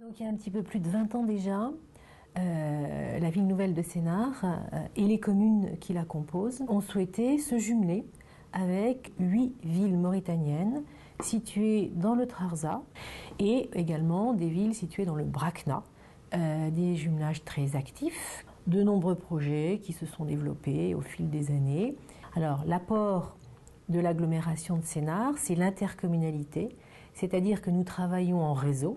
Donc il y a un petit peu plus de 20 ans déjà, la ville nouvelle de Sénart et les communes qui la composent ont souhaité se jumeler avec 8 villes mauritaniennes situées dans le Trarza et également des villes situées dans le Brakna, des jumelages très actifs, de nombreux projets qui se sont développés au fil des années. Alors l'apport de l'agglomération de Sénart, c'est l'intercommunalité, c'est-à-dire que nous travaillons en réseau.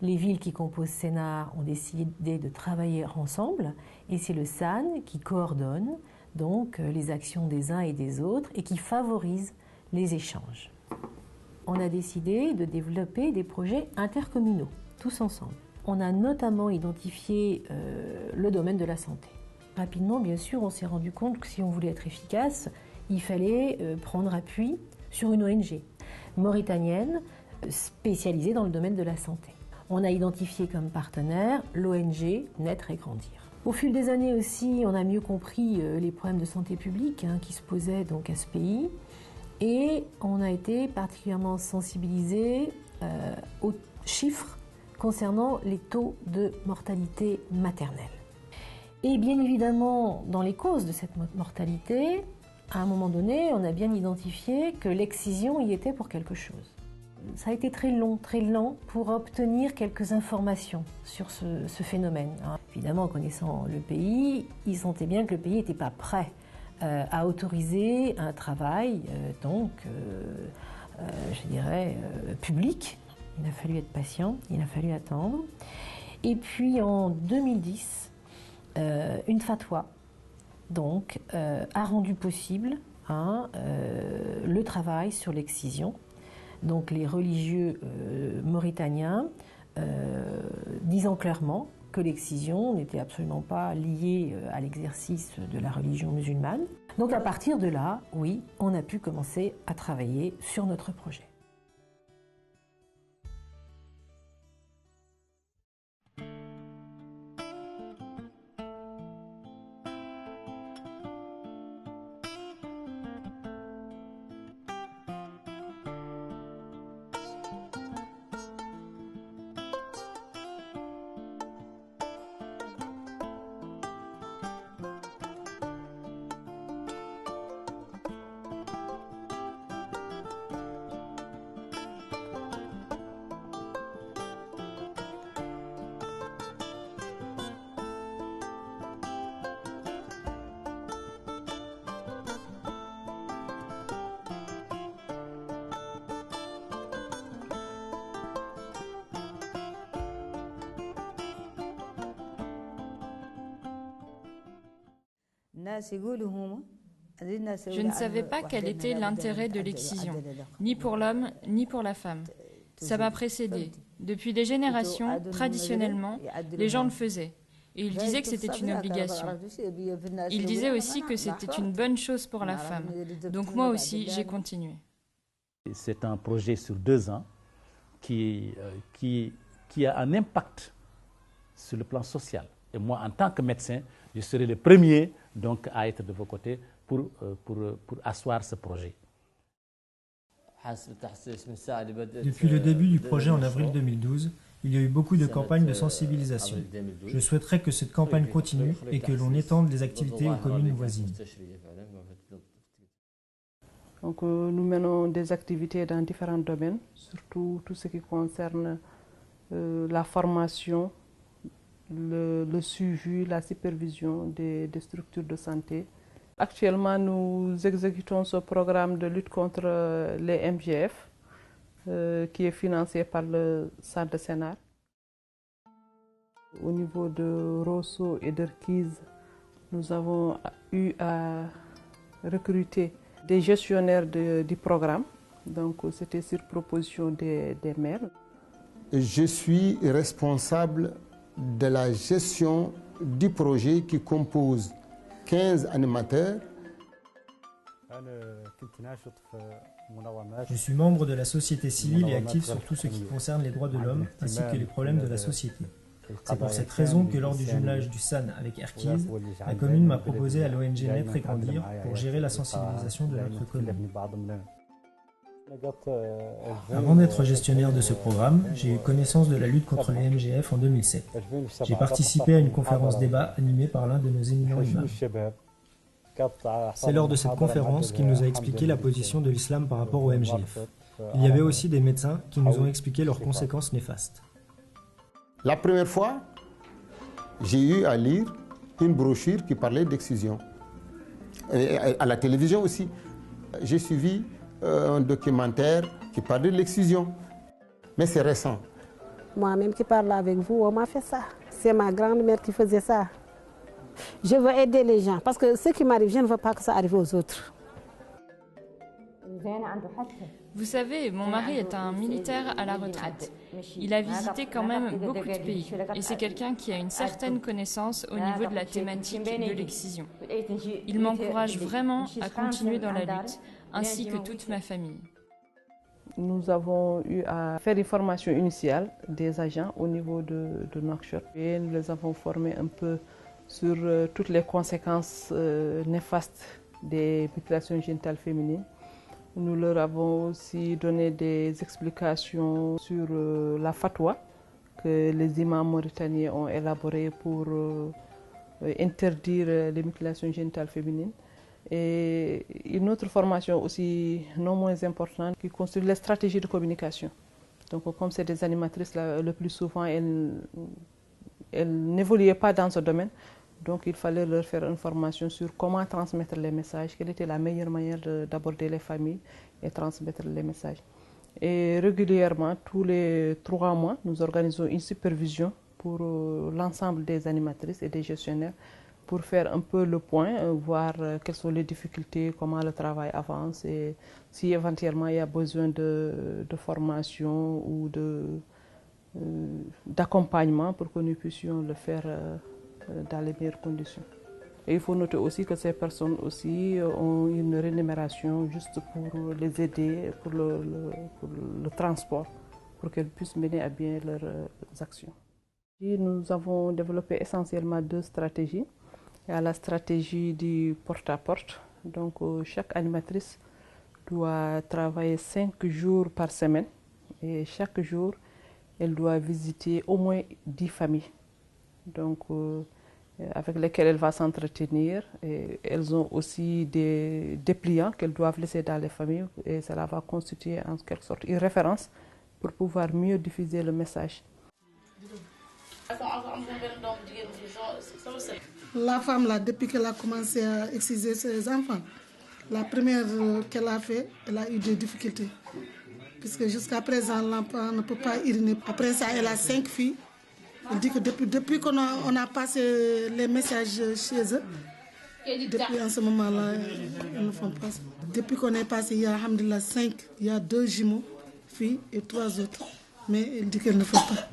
Les villes qui composent Sénart ont décidé de travailler ensemble et c'est le SAN qui coordonne donc les actions des uns et des autres et qui favorise les échanges. On a décidé de développer des projets intercommunaux, tous ensemble. On a notamment identifié le domaine de la santé. Rapidement, bien sûr, on s'est rendu compte que si on voulait être efficace, il fallait prendre appui sur une ONG mauritanienne spécialisée dans le domaine de la santé. On a identifié comme partenaire l'ONG Naître et Grandir. Au fil des années aussi, on a mieux compris les problèmes de santé publique qui se posaient donc à ce pays et on a été particulièrement sensibilisé aux chiffres concernant les taux de mortalité maternelle. Et bien évidemment, dans les causes de cette mortalité, à un moment donné, on a bien identifié que l'excision y était pour quelque chose. Ça a été très long, très lent pour obtenir quelques informations sur ce phénomène. Évidemment, en connaissant le pays, ils sentaient bien que le pays n'était pas prêt à autoriser un travail, je dirais, public. Il a fallu être patient, il a fallu attendre. Et puis en 2010, une fatwa donc, a rendu possible le travail sur l'excision. Donc les religieux mauritaniens disant clairement que l'excision n'était absolument pas liée à l'exercice de la religion musulmane. Donc à partir de là, oui, on a pu commencer à travailler sur notre projet. Je ne savais pas quel était l'intérêt de l'excision, ni pour l'homme, ni pour la femme. Ça m'a précédée. Depuis des générations, traditionnellement, les gens le faisaient. Et ils disaient que c'était une obligation. Ils disaient aussi que c'était une bonne chose pour la femme. Donc moi aussi, j'ai continué. C'est un projet sur 2 ans qui a un impact sur le plan social. Et moi, en tant que médecin, je serai le premier donc, à être de vos côtés pour asseoir ce projet. Depuis le début du projet en avril 2012, il y a eu beaucoup de campagnes de sensibilisation. Je souhaiterais que cette campagne continue et que l'on étende les activités aux communes voisines. Donc, nous menons des activités dans différents domaines, surtout tout ce qui concerne la formation, le suivi, la supervision des structures de santé. Actuellement, nous exécutons ce programme de lutte contre les MGF qui est financé par le centre de Sénart. Au niveau de Rosso et d'Erkiz, nous avons eu à recruter des gestionnaires du programme. Donc, c'était sur proposition des maires. Je suis responsable de la gestion du projet qui compose 15 animateurs. Je suis membre de la société civile et actif sur tout ce qui concerne les droits de l'homme ainsi que les problèmes de la société. C'est pour cette raison que lors du jumelage du SAN avec Erkiz, la commune m'a proposé à l'ONG Naître et Grandir pour gérer la sensibilisation de notre commune. Avant d'être gestionnaire de ce programme, j'ai eu connaissance de la lutte contre les MGF en 2007. J'ai participé à une conférence débat animée par l'un de nos éminents imams. C'est lors de cette conférence qu'il nous a expliqué la position de l'islam par rapport au MGF. Il y avait aussi des médecins qui nous ont expliqué leurs conséquences néfastes. La première fois, j'ai eu à lire une brochure qui parlait d'excision. À la télévision aussi. J'ai suivi un documentaire qui parlait de l'excision. Mais c'est récent. Moi-même qui parle avec vous, on m'a fait ça. C'est ma grand-mère qui faisait ça. Je veux aider les gens parce que ce qui m'arrive, je ne veux pas que ça arrive aux autres. Vous savez, mon mari est un militaire à la retraite. Il a visité quand même beaucoup de pays et c'est quelqu'un qui a une certaine connaissance au niveau de la thématique de l'excision. Il m'encourage vraiment à continuer dans la lutte, ainsi que toute ma famille. Nous avons eu à faire une formation initiale des agents au niveau de Nouakchott. Et nous les avons formés un peu sur toutes les conséquences néfastes des mutilations génitales féminines. Nous leur avons aussi donné des explications sur la fatwa que les imams mauritaniens ont élaborée pour interdire les mutilations génitales féminines. Et une autre formation aussi non moins importante qui constitue les stratégies de communication. Donc comme c'est des animatrices, le plus souvent elles n'évoluaient pas dans ce domaine. Donc il fallait leur faire une formation sur comment transmettre les messages, quelle était la meilleure manière d'aborder les familles et transmettre les messages. Et régulièrement, tous les 3 mois, nous organisons une supervision pour l'ensemble des animatrices et des gestionnaires pour faire un peu le point, voir quelles sont les difficultés, comment le travail avance et si éventuellement il y a besoin de formation ou d'accompagnement pour que nous puissions le faire dans les meilleures conditions. Et il faut noter aussi que ces personnes aussi ont une rémunération juste pour les aider pour le transport, pour qu'elles puissent mener à bien leurs actions. Et nous avons développé essentiellement 2 stratégies. Il y a la stratégie du porte-à-porte. Donc chaque animatrice doit travailler 5 jours par semaine et chaque jour, elle doit visiter au moins 10 familles. Donc avec lesquelles elle va s'entretenir. Elles ont aussi des dépliants qu'elles doivent laisser dans les familles et cela va constituer en quelque sorte une référence pour pouvoir mieux diffuser le message. La femme, là, depuis qu'elle a commencé à exciser ses enfants, la première qu'elle a fait, elle a eu des difficultés. Puisque jusqu'à présent, l'enfant ne peut pas uriner. Après ça, elle a 5 filles. Elle dit que depuis qu'on a passé les messages chez eux, depuis en ce moment-là, elles ne font pas ça. Depuis qu'on est passé, il y a, alhamdoulilah, 5, il y a 2 jumeaux, filles et 3 autres. Mais elle dit qu'elle ne fait pas.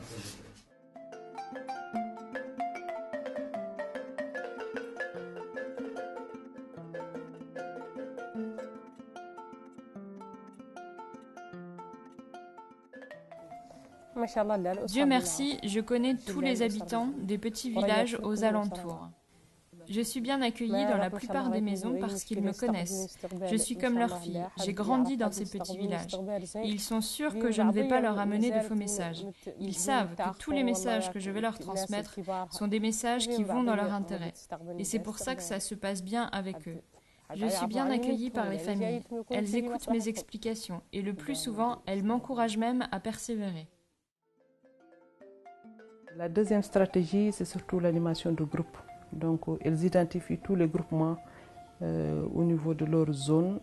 Dieu merci, je connais tous les habitants des petits villages aux alentours. Je suis bien accueillie dans la plupart des maisons parce qu'ils me connaissent. Je suis comme leur fille, j'ai grandi dans ces petits villages. Et ils sont sûrs que je ne vais pas leur amener de faux messages. Ils savent que tous les messages que je vais leur transmettre sont des messages qui vont dans leur intérêt. Et c'est pour ça que ça se passe bien avec eux. Je suis bien accueillie par les familles. Elles écoutent mes explications et le plus souvent, elles m'encouragent même à persévérer. La deuxième stratégie, c'est surtout l'animation de groupes. Donc, elles identifient tous les groupements au niveau de leur zone,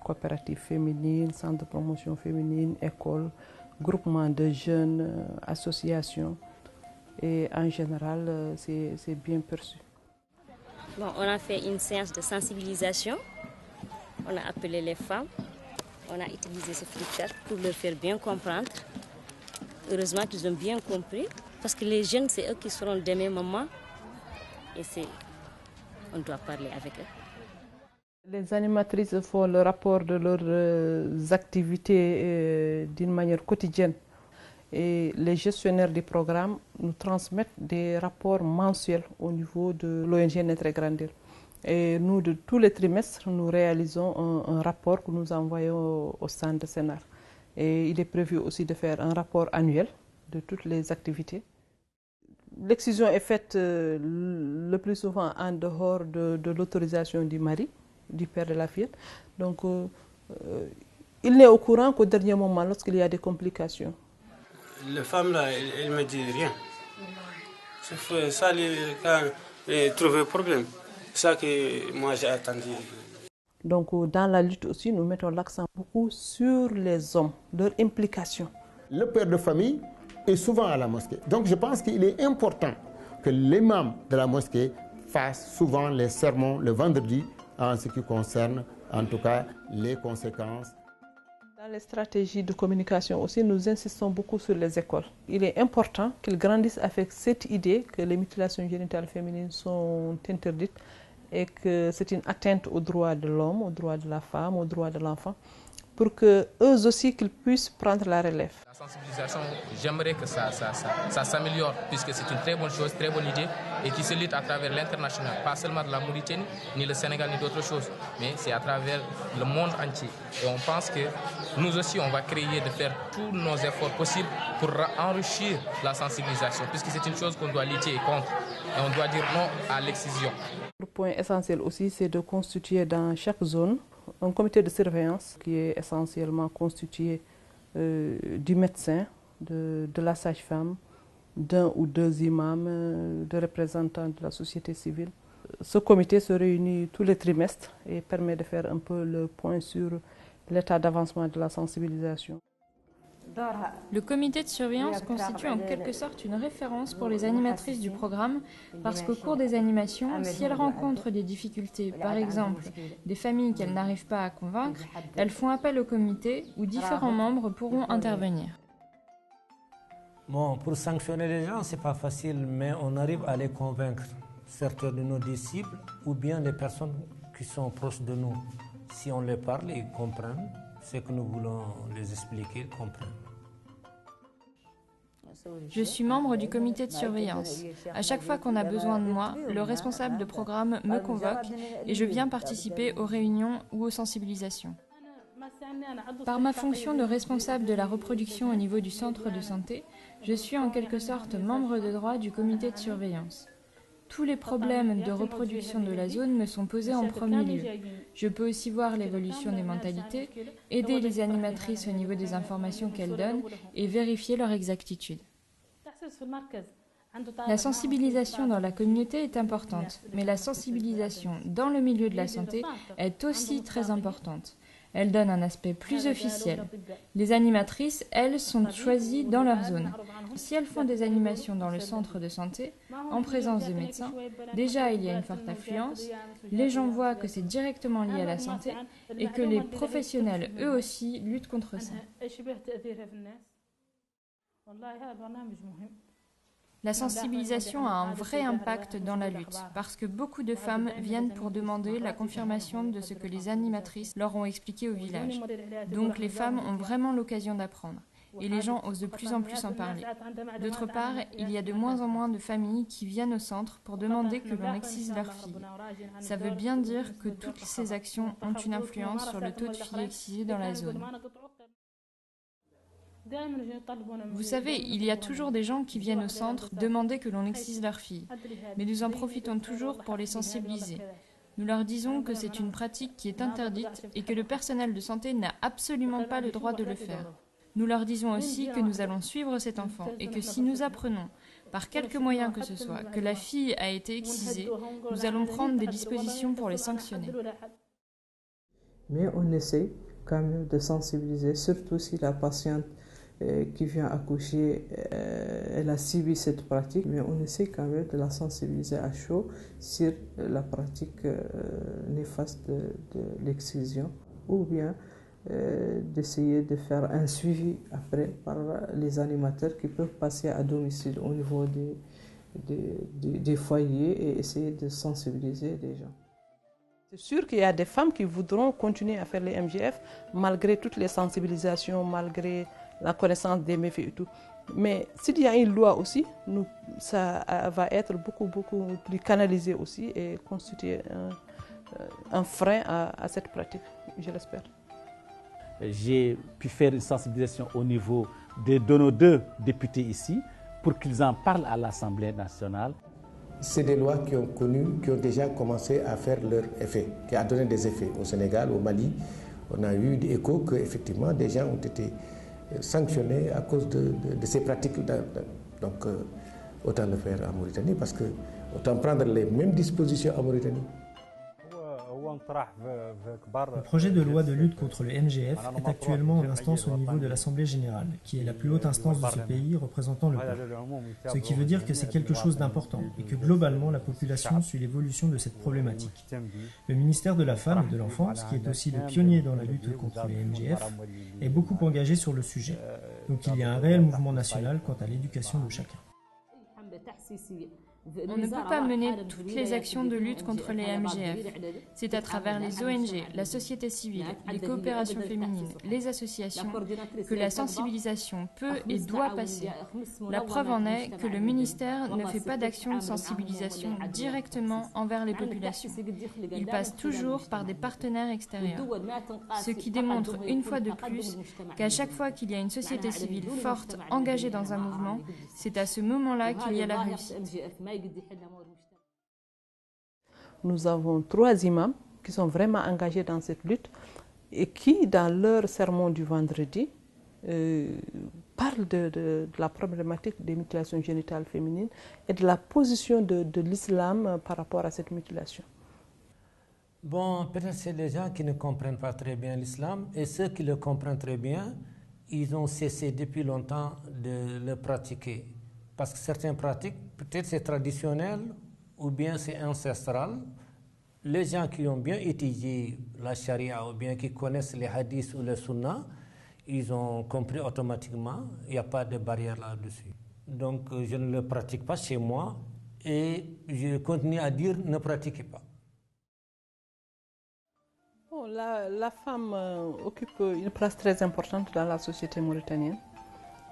coopératives féminines, centres de promotion féminine, écoles, groupements de jeunes, associations. Et en général, c'est bien perçu. Bon, on a fait une séance de sensibilisation. On a appelé les femmes. On a utilisé ce flipchart pour leur faire bien comprendre. Heureusement qu'ils ont bien compris. Parce que les jeunes, c'est eux qui seront demain mamans. Et on doit parler avec eux. Les animatrices font le rapport de leurs activités d'une manière quotidienne. Et les gestionnaires des programmes nous transmettent des rapports mensuels au niveau de l'ONG Naître et Grandir. Et nous, de tous les trimestres, nous réalisons un rapport que nous envoyons au centre de Sénar. Et il est prévu aussi de faire un rapport annuel de toutes les activités. L'excision est faite le plus souvent en dehors de l'autorisation du mari, du père de la fillette. Donc, il n'est au courant qu'au dernier moment, lorsqu'il y a des complications. Les femmes, là, elles ne me disent rien. C'est ça, quand elles trouvent un problème. C'est ça que moi j'ai attendu. Donc, dans la lutte aussi, nous mettons l'accent beaucoup sur les hommes, leur implication. Le père de famille est souvent à la mosquée. Donc, je pense qu'il est important que l'imam de la mosquée fasse souvent les sermons le vendredi en ce qui concerne, en tout cas, les conséquences. Dans les stratégies de communication aussi, nous insistons beaucoup sur les écoles. Il est important qu'ils grandissent avec cette idée que les mutilations génitales féminines sont interdites et que c'est une atteinte aux droits de l'homme, aux droits de la femme, aux droits de l'enfant, pour qu'eux aussi qu'ils puissent prendre la relève. La sensibilisation, j'aimerais que ça s'améliore, puisque c'est une très bonne chose, très bonne idée, et qui se lutte à travers l'international, pas seulement de la Mauritanie, ni le Sénégal, ni d'autres choses, mais c'est à travers le monde entier. Et on pense que nous aussi, on va créer, de faire tous nos efforts possibles pour enrichir la sensibilisation, puisque c'est une chose qu'on doit lutter contre, et on doit dire non à l'excision. Le point essentiel aussi, c'est de constituer dans chaque zone un comité de surveillance qui est essentiellement constitué du médecin, de la sage-femme, d'un ou deux imams, de représentants de la société civile. Ce comité se réunit tous les trimestres et permet de faire un peu le point sur l'état d'avancement de la sensibilisation. Le comité de surveillance constitue en quelque sorte une référence pour les animatrices du programme parce qu'au cours des animations, si elles rencontrent des difficultés, par exemple des familles qu'elles n'arrivent pas à convaincre, elles font appel au comité où différents membres pourront intervenir. Bon, pour sanctionner les gens, ce n'est pas facile, mais on arrive à les convaincre, certains de nos disciples ou bien les personnes qui sont proches de nous. Si on les parle, ils comprennent ce que nous voulons les expliquer, ils comprennent. Je suis membre du comité de surveillance. À chaque fois qu'on a besoin de moi, le responsable de programme me convoque et je viens participer aux réunions ou aux sensibilisations. Par ma fonction de responsable de la reproduction au niveau du centre de santé, je suis en quelque sorte membre de droit du comité de surveillance. Tous les problèmes de reproduction de la zone me sont posés en premier lieu. Je peux aussi voir l'évolution des mentalités, aider les animatrices au niveau des informations qu'elles donnent et vérifier leur exactitude. La sensibilisation dans la communauté est importante, mais la sensibilisation dans le milieu de la santé est aussi très importante. Elle donne un aspect plus officiel. Les animatrices, elles, sont choisies dans leur zone. Si elles font des animations dans le centre de santé, en présence de médecins, déjà il y a une forte affluence, les gens voient que c'est directement lié à la santé et que les professionnels, eux aussi, luttent contre ça. La sensibilisation a un vrai impact dans la lutte, parce que beaucoup de femmes viennent pour demander la confirmation de ce que les animatrices leur ont expliqué au village. Donc les femmes ont vraiment l'occasion d'apprendre, et les gens osent de plus en plus en parler. D'autre part, il y a de moins en moins de familles qui viennent au centre pour demander que l'on excise leurs filles. Ça veut bien dire que toutes ces actions ont une influence sur le taux de filles excisées dans la zone. Vous savez, il y a toujours des gens qui viennent au centre demander que l'on excise leurs filles, mais nous en profitons toujours pour les sensibiliser. Nous leur disons que c'est une pratique qui est interdite et que le personnel de santé n'a absolument pas le droit de le faire. Nous leur disons aussi que nous allons suivre cet enfant et que si nous apprenons, par quelque moyen que ce soit, que la fille a été excisée, nous allons prendre des dispositions pour les sanctionner. Mais on essaie quand même de sensibiliser, surtout si la patiente qui vient accoucher, elle a subi cette pratique, mais on essaie quand même de la sensibiliser à chaud sur la pratique néfaste de l'excision, ou bien d'essayer de faire un suivi après par les animateurs qui peuvent passer à domicile au niveau des foyers et essayer de sensibiliser les gens. C'est sûr qu'il y a des femmes qui voudront continuer à faire les MGF malgré toutes les sensibilisations, malgré la connaissance des méfaits et tout. Mais s'il y a une loi aussi, ça va être beaucoup plus canalisé aussi et constituer un frein à cette pratique, je l'espère. J'ai pu faire une sensibilisation au niveau de nos 2 députés ici pour qu'ils en parlent à l'Assemblée nationale. C'est des lois qui ont déjà commencé à faire leur effet, qui a donné des effets. Au Sénégal, au Mali, on a eu des échos qu'effectivement des gens ont été sanctionnés à cause de ces pratiques. Donc autant le faire en Mauritanie parce que autant prendre les mêmes dispositions en Mauritanie. Le projet de loi de lutte contre le MGF est actuellement en instance au niveau de l'Assemblée générale, qui est la plus haute instance de ce pays représentant le peuple. Ce qui veut dire que c'est quelque chose d'important et que globalement la population suit l'évolution de cette problématique. Le ministère de la Femme et de l'Enfance, qui est aussi le pionnier dans la lutte contre les MGF, est beaucoup engagé sur le sujet. Donc il y a un réel mouvement national quant à l'éducation de chacun. On ne peut pas mener toutes les actions de lutte contre les MGF. C'est à travers les ONG, la société civile, les coopérations féminines, les associations, que la sensibilisation peut et doit passer. La preuve en est que le ministère ne fait pas d'action de sensibilisation directement envers les populations. Il passe toujours par des partenaires extérieurs. Ce qui démontre une fois de plus qu'à chaque fois qu'il y a une société civile forte engagée dans un mouvement, c'est à ce moment-là qu'il y a la réussite. Nous avons 3 imams qui sont vraiment engagés dans cette lutte et qui, dans leur sermon du vendredi, parlent de la problématique des mutilations génitales féminines et de la position de l'islam par rapport à cette mutilation. Bon, peut-être c'est les gens qui ne comprennent pas très bien l'islam et ceux qui le comprennent très bien, ils ont cessé depuis longtemps de le pratiquer. Parce que certaines pratiques, peut-être c'est traditionnel ou bien c'est ancestral. Les gens qui ont bien étudié la charia ou bien qui connaissent les hadiths ou les sunnah, ils ont compris automatiquement, il n'y a pas de barrière là-dessus. Donc je ne le pratique pas chez moi et je continue à dire ne pratiquez pas. Bon, la femme occupe une place très importante dans la société mauritanienne.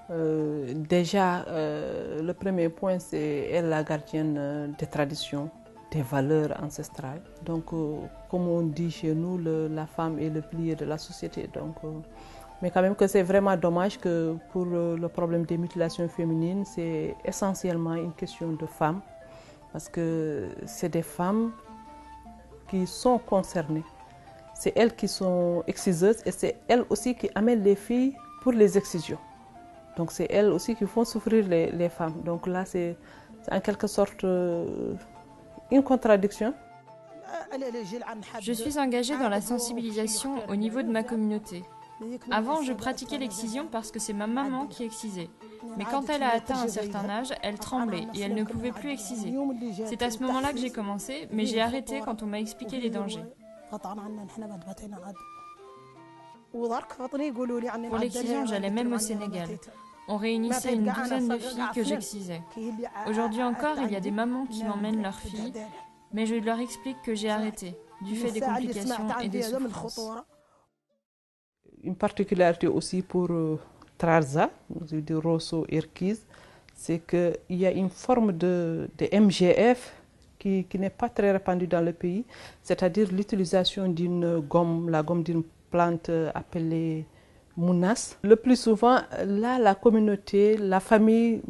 Déjà, le premier point, c'est elle la gardienne des traditions, des valeurs ancestrales. Donc, comme on dit chez nous, la femme est le pilier de la société. Donc, mais quand même que c'est vraiment dommage que pour le problème des mutilations féminines, c'est essentiellement une question de femmes. Parce que c'est des femmes qui sont concernées. C'est elles qui sont exciseuses et c'est elles aussi qui amènent les filles pour les excisions. Donc c'est elles aussi qui font souffrir les femmes. Donc là, c'est en quelque sorte une contradiction. Je suis engagée dans la sensibilisation au niveau de ma communauté. Avant, je pratiquais l'excision parce que c'est ma maman qui excisait. Mais quand elle a atteint un certain âge, elle tremblait et elle ne pouvait plus exciser. C'est à ce moment-là que j'ai commencé, mais j'ai arrêté quand on m'a expliqué les dangers. Pour l'excision, j'allais même au Sénégal. On réunissait une douzaine de filles que j'excisais. Aujourd'hui encore, il y a des mamans qui m'emmènent leurs filles, mais je leur explique que j'ai arrêté, du fait des complications et des souffrances. Une particularité aussi pour Trarza, de Rosso Erkiz, c'est qu'il y a une forme de MGF qui n'est pas très répandue dans le pays, c'est-à-dire l'utilisation d'une gomme, la gomme d'une plante appelée Mounas. Le plus souvent, là, la communauté, la famille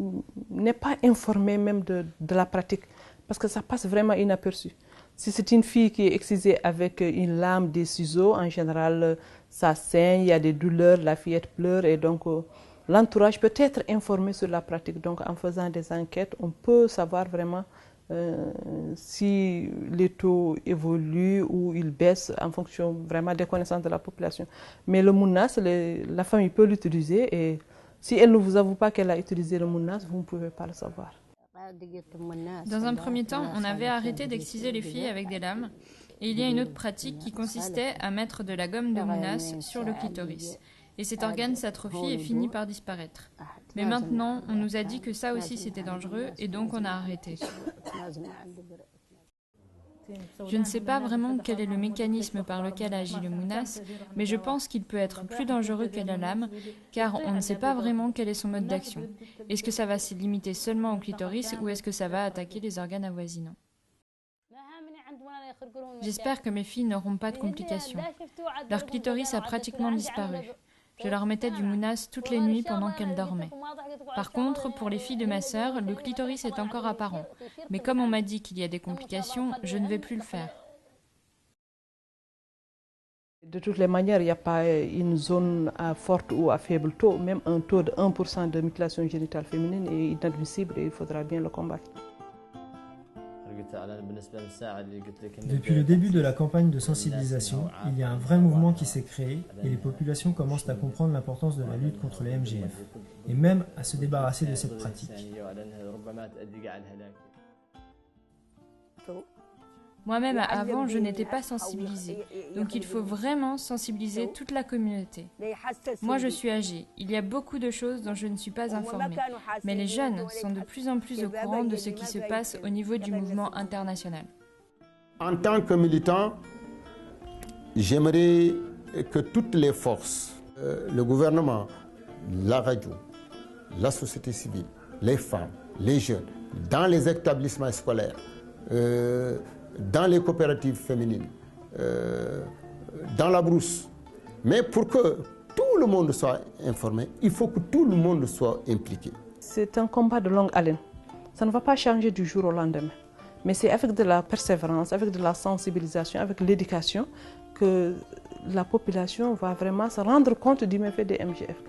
n'est pas informée même de la pratique, parce que ça passe vraiment inaperçu. Si c'est une fille qui est excisée avec une lame, des ciseaux, en général, ça saigne, il y a des douleurs, la fillette pleure et donc l'entourage peut être informé sur la pratique. Donc en faisant des enquêtes, on peut savoir vraiment si les taux évoluent ou ils baissent en fonction vraiment des connaissances de la population. Mais le Mounas, la famille peut l'utiliser et si elle ne vous avoue pas qu'elle a utilisé le Mounas, vous ne pouvez pas le savoir. Dans un premier temps, on avait arrêté d'exciser les filles avec des lames et il y a une autre pratique qui consistait à mettre de la gomme de Mounas sur le clitoris. Et cet organe s'atrophie et finit par disparaître. Mais maintenant, on nous a dit que ça aussi c'était dangereux et donc on a arrêté. Je ne sais pas vraiment quel est le mécanisme par lequel agit le Mounas, mais je pense qu'il peut être plus dangereux que la lame, car on ne sait pas vraiment quel est son mode d'action. Est-ce que ça va se limiter seulement au clitoris ou est-ce que ça va attaquer les organes avoisinants ? J'espère que mes filles n'auront pas de complications. Leur clitoris a pratiquement disparu. Je leur mettais du mounas toutes les nuits pendant qu'elles dormaient. Par contre, pour les filles de ma sœur, le clitoris est encore apparent. Mais comme on m'a dit qu'il y a des complications, je ne vais plus le faire. De toutes les manières, il n'y a pas une zone à fort ou à faible taux. Même un taux de 1% de mutilation génitale féminine est inadmissible et il faudra bien le combattre. Depuis le début de la campagne de sensibilisation, il y a un vrai mouvement qui s'est créé et les populations commencent à comprendre l'importance de la lutte contre les MGF et même à se débarrasser de cette pratique. Moi-même, avant, je n'étais pas sensibilisée. Donc il faut vraiment sensibiliser toute la communauté. Moi, je suis âgée. Il y a beaucoup de choses dont je ne suis pas informée. Mais les jeunes sont de plus en plus au courant de ce qui se passe au niveau du mouvement international. En tant que militant, j'aimerais que toutes les forces, le gouvernement, la radio, la société civile, les femmes, les jeunes, dans les établissements scolaires, dans les coopératives féminines, dans la brousse. Mais pour que tout le monde soit informé, il faut que tout le monde soit impliqué. C'est un combat de longue haleine. Ça ne va pas changer du jour au lendemain. Mais c'est avec de la persévérance, avec de la sensibilisation, avec l'éducation que la population va vraiment se rendre compte du méfait des MGF.